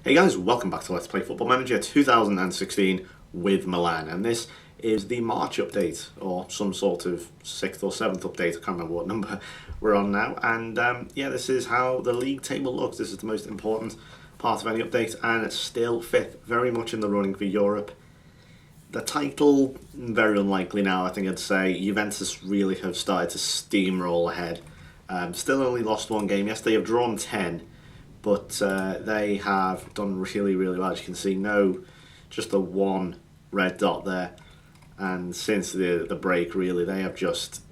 Hey guys, welcome back to Let's Play Football Manager 2016 with Milan, and this is the March update, or some sort of 6th or 7th update, I can't remember what number we're on now, and this is how the league table looks. This is the most important part of any update, and it's still 5th, very much in the running for Europe. The title, very unlikely now, I think I'd say. Juventus really have started to steamroll ahead. Still only lost one game. Yes, they have drawn 10. But they have done really, really well. As you can see, just the one red dot there. And since the break, really, they have just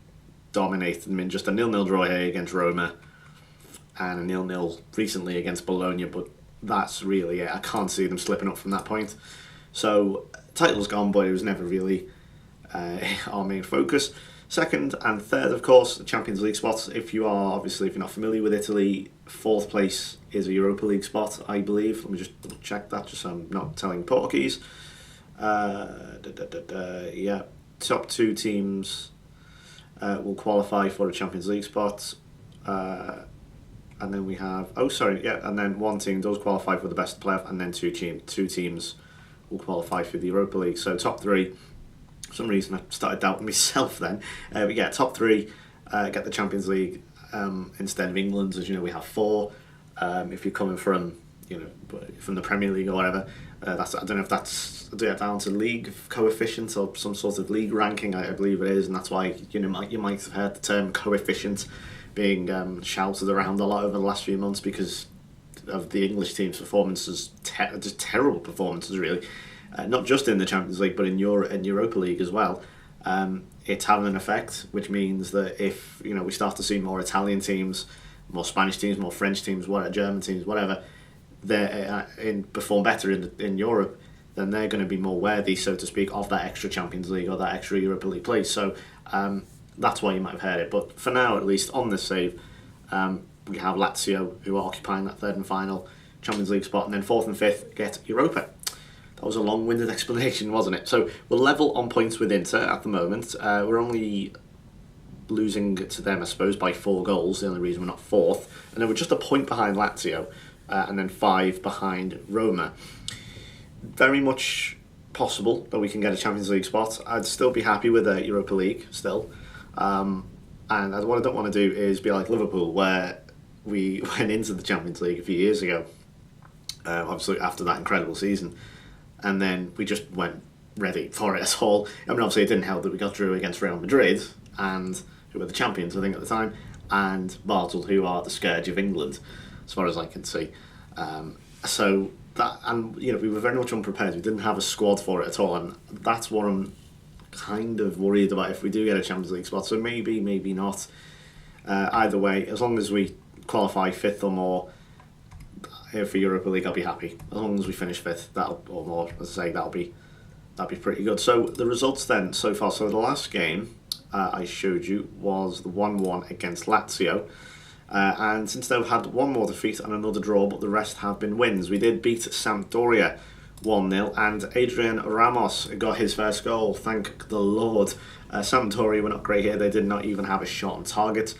dominated them in just a 0-0 draw here against Roma and a 0-0 recently against Bologna. But that's really it. I can't see them slipping up from that point. So, title's gone, but it was never really our main focus. Second and third, of course, Champions League spots. If you're not familiar with Italy, 4th place is a Europa League spot, I believe. Let me just double check that, just so I'm not telling Portuguese. Top 2 teams will qualify for a Champions League spot. And then we have, and then one team does qualify for the best playoff, and then two teams will qualify for the Europa League. So top 3. For some reason I started doubting myself then. Top 3 get the Champions League instead of England's. As you know, we have 4. If you're coming from the Premier League or whatever, I don't know if that's down to league coefficient or some sort of league ranking. I believe it is, and that's why you might have heard the term coefficient being shouted around a lot over the last few months because of the English team's performances, just terrible performances really. Not just in the Champions League, but in Europa League as well. It's having an effect, which means that if we start to see more Italian teams, more Spanish teams, more French teams, German teams, whatever, they perform better in Europe, then they're going to be more worthy, so to speak, of that extra Champions League or that extra Europa League place. So that's why you might have heard it. But for now, at least on this save, we have Lazio, who are occupying that third and final Champions League spot, and then 4th and 5th get Europa. That was a long-winded explanation, wasn't it? So we're level on points with Inter at the moment. We're only losing to them, I suppose, by 4 goals. The only reason we're not 4th. And then we're just a point behind Lazio, and then 5 behind Roma. Very much possible that we can get a Champions League spot. I'd still be happy with a Europa League, still. And what I don't want to do is be like Liverpool, where we went into the Champions League a few years ago, obviously after that incredible season. And then we just weren't ready for it at all. I mean, obviously it didn't help that we got through against Real Madrid, and who were the champions, I think, at the time, and Basel, who are the scourge of England, as far as I can see. We were very much unprepared. We didn't have a squad for it at all, and that's what I'm kind of worried about if we do get a Champions League spot. So maybe not. Either way, as long as we qualify 5th or more for Europa League, I'll be happy. As long as we finish 5th, or more, as I say, that'll be pretty good. So the results then so far. So the last game I showed you was the 1-1 against Lazio, and since they've had one more defeat and another draw, but the rest have been wins. We did beat Sampdoria 1-0, and Adrian Ramos got his first goal. Thank the Lord. Sampdoria were not great here. They did not even have a shot on target.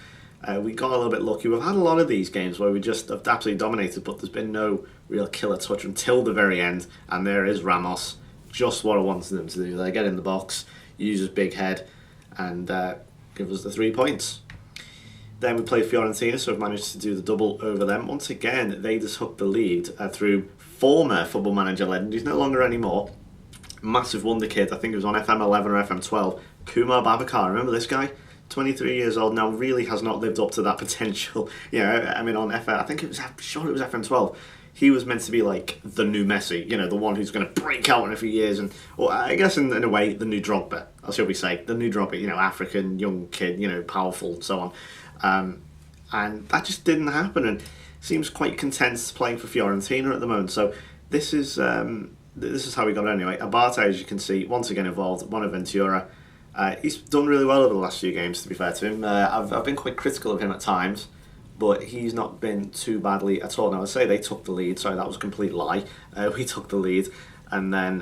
We got a little bit lucky. We've had a lot of these games where we just have absolutely dominated, but there's been no real killer touch until the very end. And there is Ramos, just what I wanted them to do. They get in the box, use his big head, and give us the 3 points. Then we played Fiorentina, so we've managed to do the double over them. Once again, they just hooked the lead through former Football Manager legend. He's no longer anymore. Massive wonder kid. I think it was on FM11 or FM12. Kumar Babakar. Remember this guy? 23 years old now, really has not lived up to that potential. On FM, I think it was FM12. He was meant to be like the new Messi, the one who's going to break out in a few years, or I guess in a way, the new Drogba, or shall we say, the new Drogba, African, young kid, powerful, and so on. And that just didn't happen, and seems quite content playing for Fiorentina at the moment. So this is how we got it anyway. Abate, as you can see, once again involved, Bonaventura. He's done really well over the last few games, to be fair to him. I've been quite critical of him at times, but he's not been too badly at all. Now, I say they took the lead. Sorry, that was a complete lie. We took the lead, and then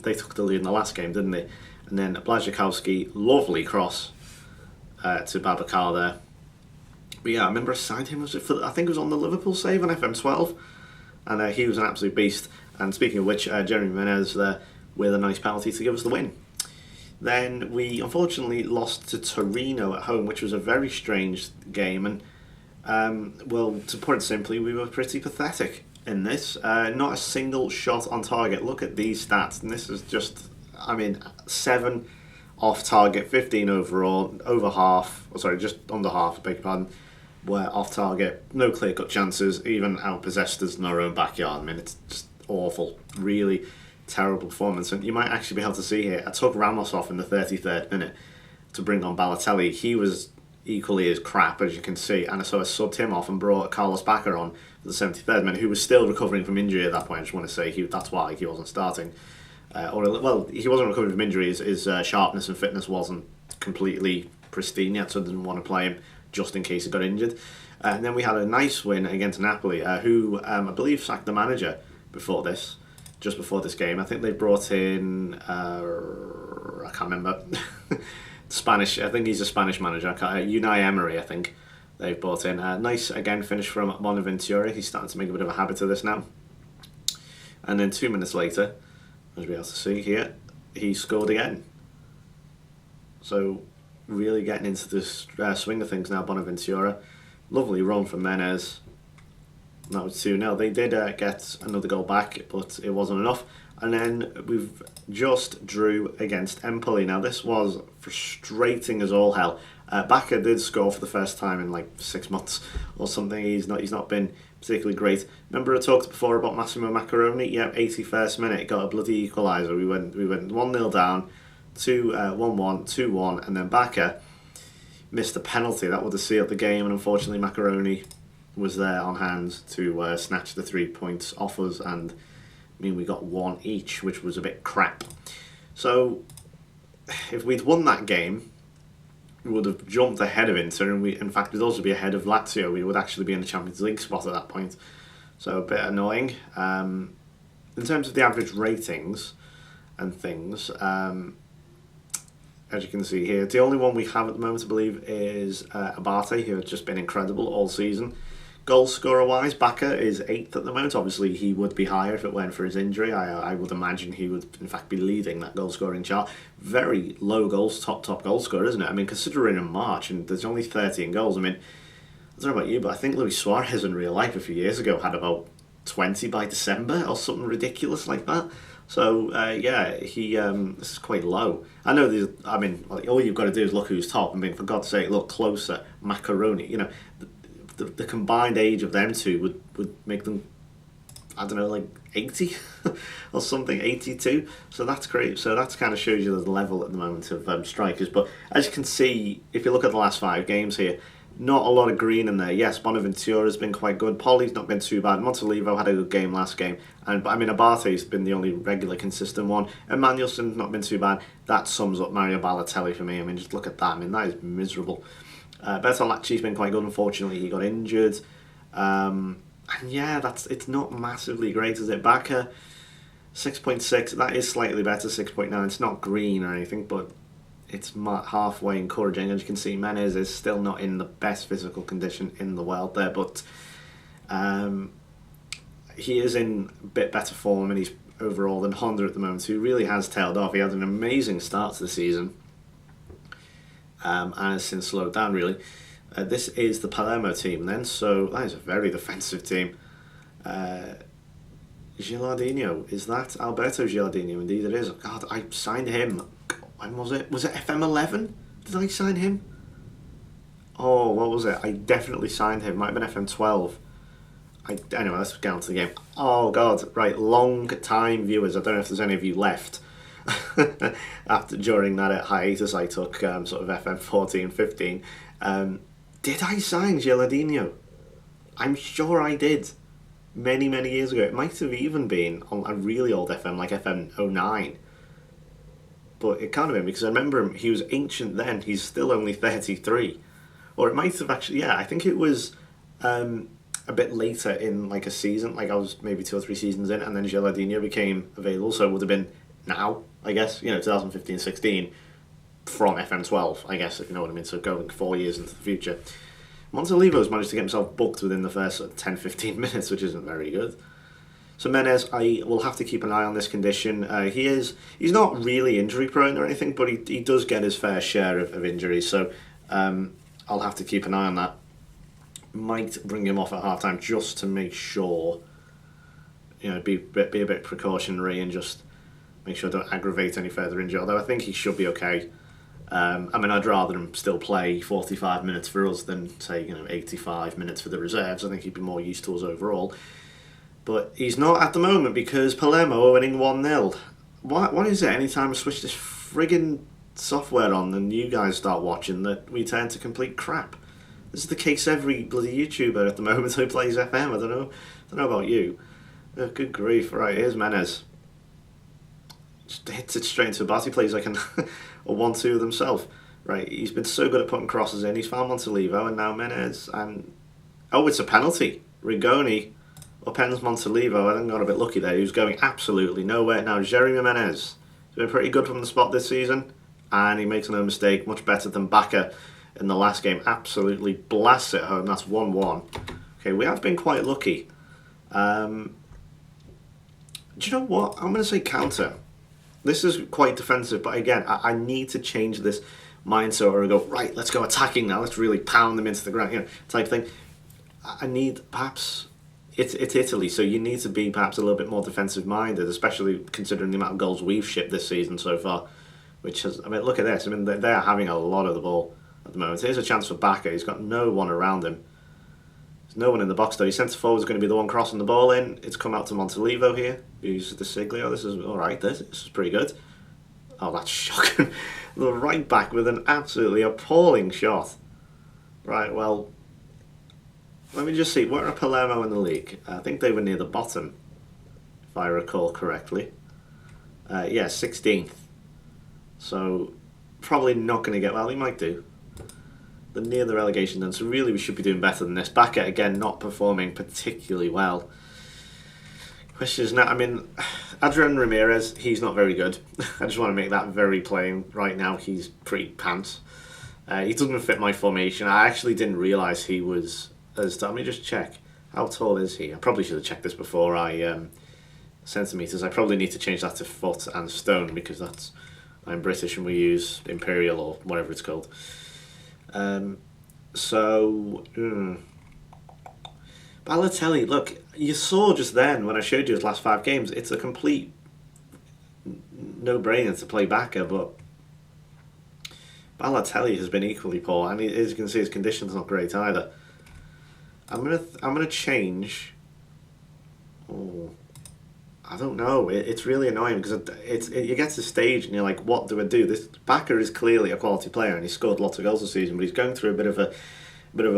they took the lead in the last game, didn't they? And then Blazikowski, lovely cross to Babacar there. But yeah, I remember I signed him. I think it was on the Liverpool save on FM12. and he was an absolute beast. And speaking of which, Jeremy Menez there with a nice penalty to give us the win. Then we unfortunately lost to Torino at home, which was a very strange game, and well, to put it simply, we were pretty pathetic in this. Not a single shot on target. Look at these stats, and this is just, 7 off target, 15 overall, over half, just under half, beg your pardon, were off target, no clear cut chances, even outpossessed us in our own backyard. It's just awful, really terrible performance. And you might actually be able to see here, I took Ramos off in the 33rd minute to bring on Balotelli. He was equally as crap, as you can see, and so I subbed him off and brought Carlos Bacca on for the 73rd minute, who was still recovering from injury at that point. I just want to say that's why he wasn't starting. He wasn't recovering from injury. His sharpness and fitness wasn't completely pristine yet, so I didn't want to play him just in case he got injured. And then we had a nice win against Napoli, who I believe sacked the manager just before this game. I think they brought in, I can't remember, Spanish, I think he's a Spanish manager, Unai Emery, I think they've brought in. Nice, again, finish from Bonaventura. He's starting to make a bit of a habit of this now. And then 2 minutes later, as we're able to see here, he scored again. So, really getting into this swing of things now, Bonaventura. Lovely run from Menez. That was 2-0. They did get another goal back, but it wasn't enough. And then we've just drew against Empoli. Now, this was frustrating as all hell. Bacca did score for the first time in like 6 months or something. He's not been particularly great. Remember I talked before about Massimo Macaroni? Yeah, 81st minute, got a bloody equaliser. We went 1-0 down, 1-1, 2-1, and then Bacca missed a penalty. That would have sealed the game, and unfortunately Macaroni was there on hand to snatch the 3 points off us, and we got 1 each, which was a bit crap. So if we'd won that game, we would have jumped ahead of Inter, and we'd also be ahead of Lazio. We would actually be in the Champions League spot at that point, so a bit annoying. In terms of the average ratings and things, as you can see here, the only one we have at the moment, I believe, is Abate, who has just been incredible all season. Goal scorer wise, Bacca is 8th at the moment. Obviously, he would be higher if it weren't for his injury. I would imagine he would, in fact, be leading that goal scoring chart. Very low goals, top goal scorer, isn't it? Considering in March, and there's only 13 goals. I don't know about you, but I think Luis Suarez in real life a few years ago had about 20 by December or something ridiculous like that. So, he this is quite low. I know these. All you've got to do is look who's top. For God's sake, look closer. Macaroni. The combined age of them two would make them, 80 or something, 82. So that's great. So that kind of shows you the level at the moment of strikers. But as you can see, if you look at the last 5 games here, not a lot of green in there. Yes, Bonaventura's been quite good. Poli's not been too bad. Montolivo had a good game last game. Abate's been the only regular consistent one. And Manuelson's not been too bad. That sums up Mario Balotelli for me. Just look at that. That is miserable. Bertolacci's been quite good. Unfortunately, he got injured. It's not massively great, is it? Bacca, 6.6. That is slightly better, 6.9. It's not green or anything, but it's halfway encouraging. As you can see, Menez is still not in the best physical condition in the world there, but he is in a bit better form, and he's overall than Honda at the moment, who really has tailed off. He had an amazing start to the season, and has since slowed down, really. This is the Palermo team then, so that is a very defensive team. Gilardino, is that Alberto Gilardino? Indeed it is. God, I signed him. When was it? Was it FM11? Did I sign him? Oh, what was it? I definitely signed him. Might have been FM12. Anyway, let's get on to the game. Oh, God. Right, long time viewers. I don't know if there's any of you left. During that hiatus I took, sort of FM14, 15. Did I sign Gilardino? I'm sure I did. Many, many years ago. It might have even been on a really old FM, like FM09. But it can't have been, because I remember him, he was ancient then. He's still only 33. Or it might have actually, I think it was a bit later in like a season. Like I was maybe 2 or 3 seasons in, and then Gilardino became available. So it would have been now, I guess, 2015-16 from FM12, I guess, if you know what I mean. So going 4 years into the future. Montolivo's managed to get himself booked within the first 10-15 minutes, which isn't very good. So Menez, I will have to keep an eye on this condition. He's not really injury prone or anything, but he does get his fair share of injuries. So I'll have to keep an eye on that. Might bring him off at halftime just to make sure, be a bit precautionary and just make sure I don't aggravate any further injury. Although I think he should be okay. I'd rather him still play 45 minutes for us than say 85 minutes for the reserves. I think he'd be more used to us overall. But he's not at the moment because Palermo are winning 1-0. What is it? Anytime I switch this friggin' software on and you guys start watching, that we turn to complete crap. This is the case every bloody YouTuber at the moment who plays FM. I don't know about you. Oh, good grief. Right, here's Menez. Just hits it straight into the bat. He plays like a 1-2 of himself. Right, he's been so good at putting crosses in. He's found Montalivo and now Menez. And it's a penalty. Rigoni upends Montalivo. I think got a bit lucky there. He was going absolutely nowhere. Now Jeremy Menez has been pretty good from the spot this season, and he makes no mistake. Much better than Bakker in the last game. Absolutely blasts it home. That's 1-1. Okay, we have been quite lucky. Do you know what? I'm going to say counter. This is quite defensive, but again, I need to change this mindset or go, right, let's go attacking now. Let's really pound them into the ground, type thing. I need perhaps... It's Italy, so you need to be perhaps a little bit more defensive minded, especially considering the amount of goals we've shipped this season so far. Which has, look at this. They're having a lot of the ball at the moment. Here's a chance for Bakker. He's got no one around him. There's no one in the box though. His centre forward is going to be the one crossing the ball in. It's come out to Montalivo here. Who's the Siglio. This is all right. This is pretty good. Oh, that's shocking. The right back with an absolutely appalling shot. Right, well. Let me just see, where are Palermo in the league? I think they were near the bottom, if I recall correctly. 16th. So, probably not going to get, well, he might do. They're near the relegation then, so really we should be doing better than this. Bakker, again, not performing particularly well. Question is now, Adrian Ramirez, he's not very good. I just want to make that very plain right now. He's pretty pants. He doesn't fit my formation. I actually didn't realise he was... Let me just check. How tall is he? I probably should have checked this before I centimetres. I probably need to change that to foot and stone because I'm British and we use imperial or whatever it's called. Balotelli, look, you saw just then when I showed you his last 5 games, it's a complete no-brainer to play Bakker, but Balotelli has been equally poor, and as you can see, his condition's not great either. I'm gonna change. Oh, I don't know. It's really annoying because you get to the stage and you're like, what do I do? This Bakker is clearly a quality player and he's scored lots of goals this season, but he's going through a bit of a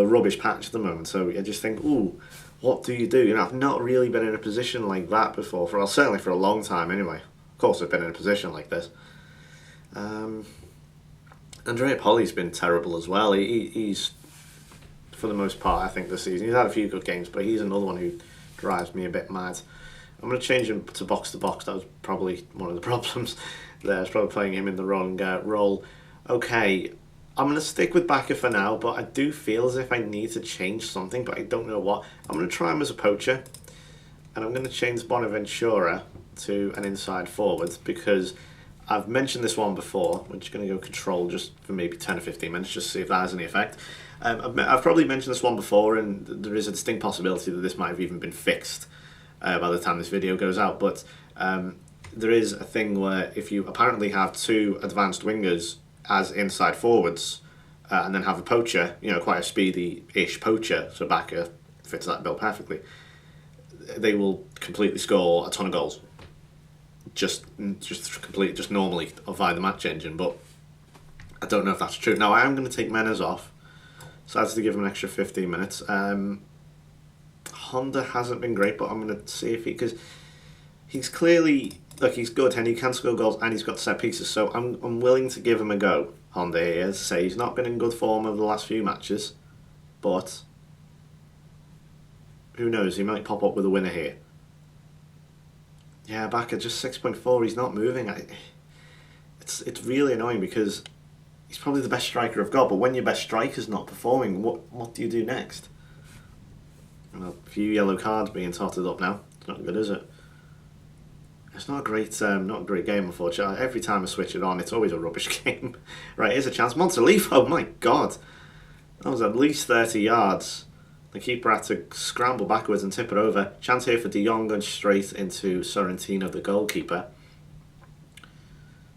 rubbish patch at the moment. So I just think, ooh, what do you do? I've not really been in a position like that before. Certainly for a long time anyway. Of course, I've been in a position like this. Andrea Poli's been terrible as well. He's for the most part, I think, this season. He's had a few good games, but he's another one who drives me a bit mad. I'm going to change him to box. That was probably one of the problems there. I was probably playing him in the wrong role. Okay, I'm going to stick with Bakker for now, but I do feel as if I need to change something, but I don't know what. I'm going to try him as a poacher, and I'm going to change Bonaventura to an inside forward because I've mentioned this one before. We're just going to go control just for maybe 10 or 15 minutes, just to see if that has any effect. I've probably mentioned this one before, and there is a distinct possibility that this might have even been fixed by the time this video goes out, but there is a thing where if you apparently have 2 advanced wingers as inside forwards and then have a poacher, quite a speedy-ish poacher, so Bakker fits that bill perfectly, they will completely score a ton of goals. Just normally via the match engine, but I don't know if that's true. Now I am going to take Menez off, so that's to give him an extra 15 minutes. Honda hasn't been great, but I'm going to see if because he's clearly, he's good and he can score goals and he's got set pieces, so I'm willing to give him a go. Honda here, as I say, he's not been in good form over the last few matches, but who knows, he might pop up with a winner here. Yeah, Bakker just 6.4. He's not moving. It's really annoying because he's probably the best striker I've got. But when your best striker's not performing, what do you do next? A few yellow cards being totted up now. It's not good, is it? It's not a great game, unfortunately. Every time I switch it on, it's always a rubbish game. Right, here's a chance. Montalivo, oh my god. That was at least 30 yards. The keeper had to scramble backwards and tip it over. Chance here for De Jong and straight into Sorrentino, the goalkeeper.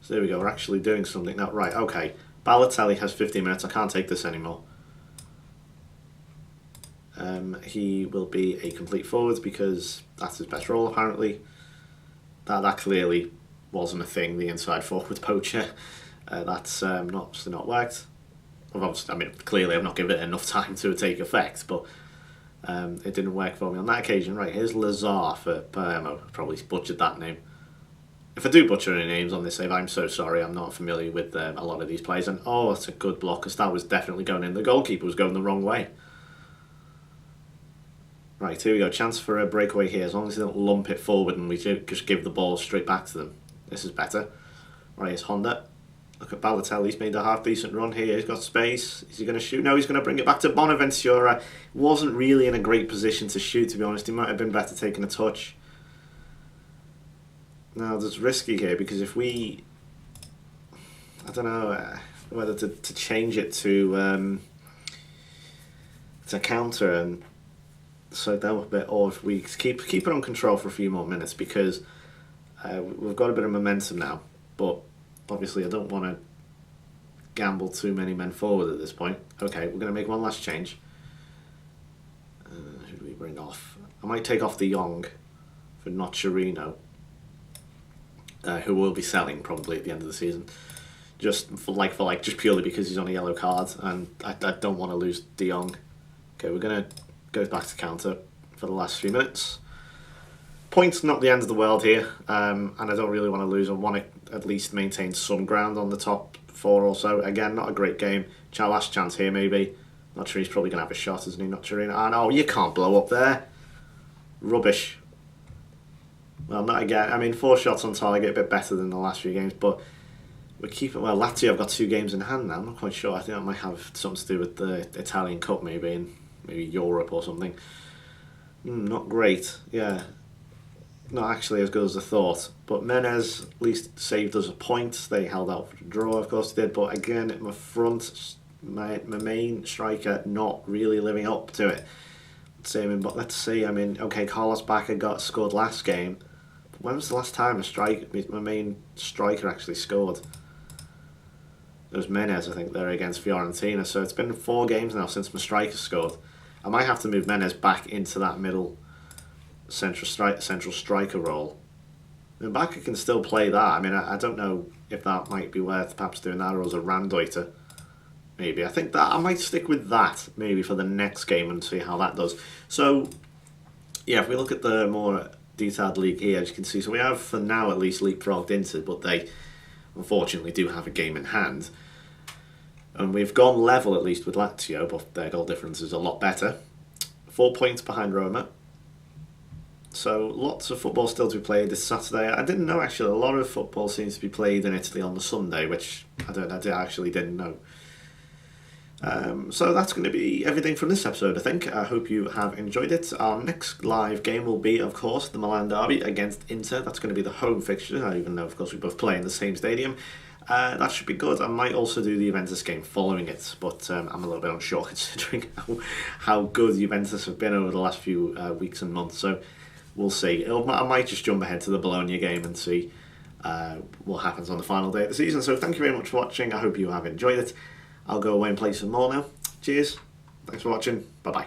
So there we go, we're actually doing something now. Right, okay. Balotelli has 15 minutes. I can't take this anymore. He will be a complete forward because that's his best role, apparently. That clearly wasn't a thing, the inside forward poacher. That's obviously not worked. Well, obviously, I mean, clearly I've not given it enough time to take effect, but it didn't work for me on that occasion. Right, here's Lazar for Palermo. Probably butchered that name. If I do butcher any names on this save, I'm so sorry. I'm not familiar with a lot of these players. And oh, that's a good block, because that was definitely going in. The goalkeeper was going the wrong way. Right, here we go. Chance for a breakaway here. As long as they don't lump it forward and we just give the ball straight back to them. This is better. Right, here's Honda. Look at Balotelli. He's made a half-decent run here. He's got space. Is he going to shoot? No, he's going to bring it back to Bonaventura. Wasn't really in a great position to shoot, to be honest. He might have been better taking a touch. Now, it's risky here because if we... I don't know whether to change it to counter and slow down a bit, or if we keep it on control for a few more minutes, because we've got a bit of momentum now, but obviously I don't want to gamble too many men forward at this point. Okay, we're going to make one last change. Who do we bring off? I might take off De Jong for Nocerino, who will be selling probably at the end of the season, just for like, just purely because he's on a yellow card, and I don't want to lose De Jong. Okay, we're going to go back to counter for the last few minutes. Points not the end of the world here, and I don't really want to lose. I want to at least maintain some ground on the top four or so. Again, not a great game. Last chance here maybe. Not sure, he's probably going to have a shot, isn't he? Not sure. And oh, you can't blow up there. Rubbish. Well, not again. I mean, 4 shots on target, a bit better than the last few games, but we're keeping... Well, Lazio have got 2 games in hand now. I'm not quite sure. I think that might have something to do with the Italian Cup maybe, and maybe Europe or something. Not great, yeah. Not actually as good as I thought. But Menez at least saved us a point. They held out for a draw, of course they did. But again, my front, my main striker, not really living up to it. But let's see. I mean, okay, Carlos Bacca scored last game. But when was the last time my main striker actually scored? It was Menez, I think, there against Fiorentina. So it's been 4 games now since my striker scored. I might have to move Menez back into that middle central striker role. I mean, Bacca can still play that. I mean, I don't know if that might be worth perhaps doing that, or as a Randeuter. Maybe. I think that I might stick with that maybe for the next game and see how that does. So, yeah, if we look at the more detailed league here, as you can see, so we have, for now at least, leapfrogged Inter, but they unfortunately do have a game in hand. And we've gone level at least with Lazio, but their goal difference is a lot better. 4 points behind Roma. So lots of football still to be played this Saturday. I didn't know actually, a lot of football seems to be played in Italy on the Sunday, which I actually didn't know. So that's going to be everything from this episode, I think. I hope you have enjoyed it. Our next live game will be, of course, the Milan derby against Inter. That's going to be the home fixture, even though, of course, we both play in the same stadium. That should be good. I might also do the Juventus game following it, but I'm a little bit unsure considering how good Juventus have been over the last few weeks and months. So we'll see. I might just jump ahead to the Bologna game and see what happens on the final day of the season. So thank you very much for watching. I hope you have enjoyed it. I'll go away and play some more now. Cheers. Thanks for watching. Bye-bye.